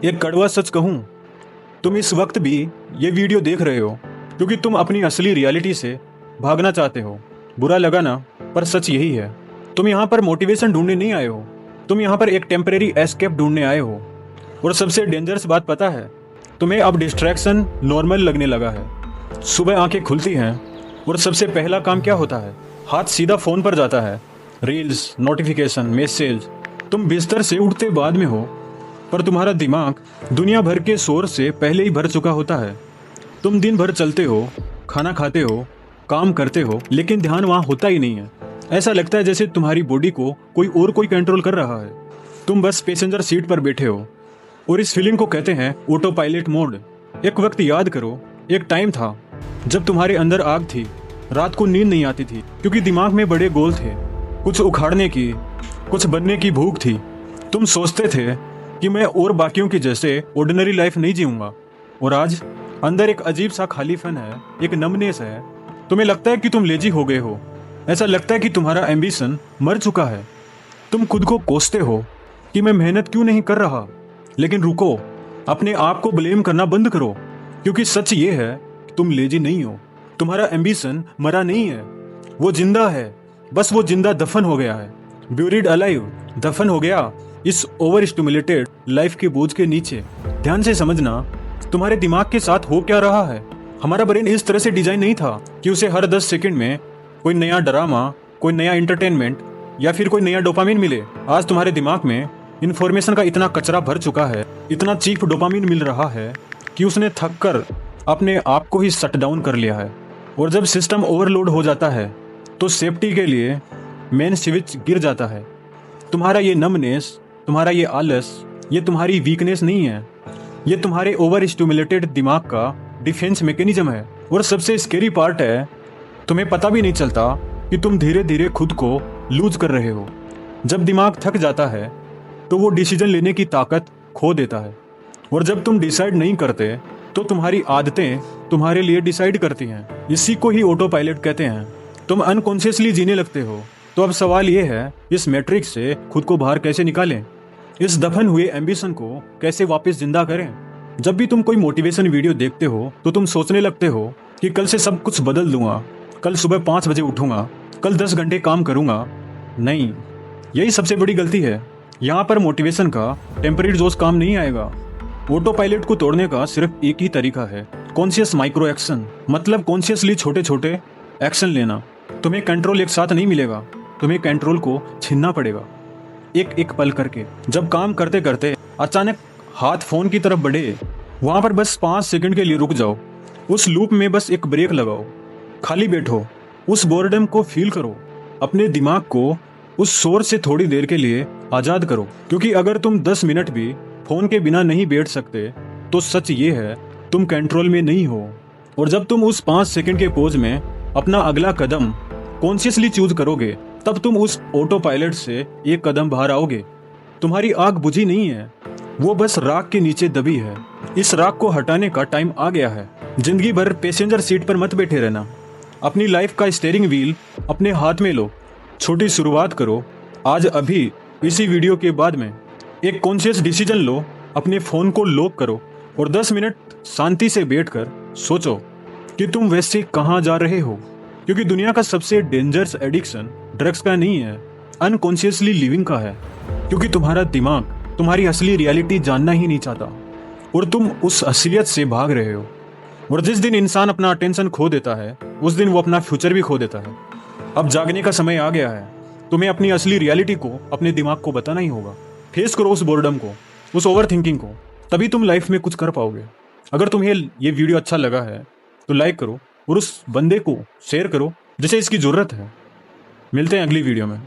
एक कड़वा सच कहूं, तुम इस वक्त भी ये वीडियो देख रहे हो क्योंकि तुम अपनी असली रियलिटी से भागना चाहते हो। बुरा लगा ना, पर सच यही है। तुम यहाँ पर मोटिवेशन ढूंढने नहीं आए हो, तुम यहाँ पर एक टेम्परेरी एस्केप ढूंढने आए हो। और सबसे डेंजरस बात पता है, तुम्हें अब डिस्ट्रैक्शन नॉर्मल लगने लगा है। सुबह आंखें खुलती हैं और सबसे पहला काम क्या होता है? हाथ सीधा फोन पर जाता है। Reels, notification, message. तुम बिस्तर से उठते बाद में हो, पर तुम्हारा दिमाग दुनिया भर के शोर से पहले ही भर चुका होता है। तुम दिन भर चलते हो, खाना खाते हो, काम करते हो, लेकिन ध्यान वहाँ होता ही नहीं है। ऐसा लगता है जैसे तुम्हारी बॉडी को कोई कंट्रोल कर रहा है। तुम बस पैसेंजर सीट पर बैठे हो और इस फीलिंग को कहते हैं ऑटो पायलट मोड। एक वक्त याद करो, एक टाइम था जब तुम्हारे अंदर आग थी। रात को नींद नहीं आती थी क्योंकि दिमाग में बड़े गोल थे, कुछ उखाड़ने की, कुछ बनने की भूख थी। तुम सोचते थे कि मैं और बाकियों की जैसे ऑर्डिनरी लाइफ नहीं जीऊंगा। और आज अंदर एक अजीब सा खालीपन है, एक नमनेस है। तुम्हें लगता है कि तुम लेजी हो गए हो, ऐसा लगता है कि तुम्हारा एम्बिशन मर चुका है। तुम खुद को कोसते हो कि मैं मेहनत क्यों नहीं कर रहा। लेकिन रुको, अपने आप को ब्लेम करना बंद करो, क्योंकि सच ये है कि तुम लेजी नहीं हो। तुम्हारा एम्बिशन मरा नहीं है, वो जिंदा है। बस वो जिंदा दफन हो गया है। ब्यूरिड अलाइव, दफन हो गया इस ओवर स्टिमुलेटेड लाइफ के बोझ के नीचे। ध्यान से समझना, तुम्हारे दिमाग के साथ हो क्या रहा है। हमारा ब्रेन इस तरह से डिजाइन नहीं था कि उसे हर 10 सेकंड में कोई नया ड्रामा, कोई नया इंटरटेनमेंट या फिर कोई नया डोपामिन मिले। आज तुम्हारे दिमाग में इन्फॉर्मेशन का इतना कचरा भर चुका है, इतना चीप डोपामिन मिल रहा है कि उसने थक कर अपने आप को ही शट डाउन कर लिया है। और जब सिस्टम ओवरलोड हो जाता है तो सेफ्टी के लिए मेन स्विच गिर जाता है। तुम्हारा ये नमनेस, तुम्हारा ये आलस, ये तुम्हारी वीकनेस नहीं है, ये तुम्हारे ओवर स्टिमुलेटेड दिमाग का डिफेंस मैकेनिज्म है। और सबसे स्केरी पार्ट है, तुम्हें पता भी नहीं चलता कि तुम धीरे धीरे खुद को लूज कर रहे हो। जब दिमाग थक जाता है तो वो डिसीजन लेने की ताकत खो देता है। और जब तुम डिसाइड नहीं करते तो तुम्हारी आदतें तुम्हारे लिए डिसाइड करती हैं। इसी को ही ऑटो पायलट कहते हैं। तुम अनकॉन्शियसली जीने लगते हो। तो अब सवाल ये है, इस मैट्रिक्स से खुद को बाहर कैसे निकालें? इस दफन हुए एम्बिशन को कैसे वापस जिंदा करें? जब भी तुम कोई मोटिवेशन वीडियो देखते हो तो तुम सोचने लगते हो कि कल से सब कुछ बदल दूंगा, कल सुबह 5 बजे उठूंगा, कल 10 घंटे काम करूंगा। नहीं, यही सबसे बड़ी गलती है। यहाँ पर मोटिवेशन का टेम्परेरी जोश काम नहीं आएगा। ऑटो पायलट को तोड़ने का सिर्फ एक ही तरीका है, कॉन्शियस माइक्रो एक्शन। मतलब कॉन्शियसली छोटे छोटे एक्शन लेना। तुम्हें कंट्रोल एक साथ नहीं मिलेगा, तुम्हें कंट्रोल को छीनना पड़ेगा, एक एक पल करके। जब काम करते करते अचानक हाथ फोन की तरफ बढ़े, वहां पर बस 5 सेकंड के लिए रुक जाओ। उस लूप में बस एक ब्रेक लगाओ, खाली बैठो, उस बोर्डम को फील करो, अपने दिमाग को उस शोर से थोड़ी देर के लिए आजाद करो। क्योंकि अगर तुम 10 मिनट भी फोन के बिना नहीं बैठ सकते तो सच ये है, तुम कंट्रोल में नहीं हो। और जब तुम उस 5 सेकंड के पोज में अपना अगला कदम कॉन्शियसली चूज करोगे, तब तुम उस ऑटो पायलट से एक कदम बाहर आओगे। तुम्हारी आग बुझी नहीं है, वो बस राख के नीचे दबी है। इस राख को हटाने का टाइम आ गया है। जिंदगी भर पैसेंजर सीट पर मत बैठे रहना। अपनी लाइफ का स्टीयरिंग व्हील अपने हाथ में लो। छोटी शुरुआत करो आज, अभी इसी वीडियो के बाद में। एक कॉन्शियस डिसीजन लो, अपने फोन को लॉक करो और 10 मिनट शांति से बैठकर सोचो कि तुम वैसे कहाँ जा रहे हो। क्योंकि दुनिया का सबसे डेंजरस एडिक्शन ड्रग्स का नहीं है, अनकॉन्शियसली लिविंग का है। क्योंकि तुम्हारा दिमाग तुम्हारी असली रियलिटी जानना ही नहीं चाहता और तुम उस असलियत से भाग रहे हो। और जिस दिन इंसान अपना अटेंशन खो देता है, उस दिन वो अपना फ्यूचर भी खो देता है। अब जागने का समय आ गया है। तुम्हें अपनी असली रियलिटी को अपने दिमाग को बताना ही होगा। फेस करो उस बोर्डम को, उस ओवर थिंकिंग को, तभी तुम लाइफ में कुछ कर पाओगे। अगर तुम्हें ये वीडियो अच्छा लगा है तो लाइक करो और उस बंदे को शेयर करो जिसे इसकी जरूरत है। मिलते हैं अगली वीडियो में।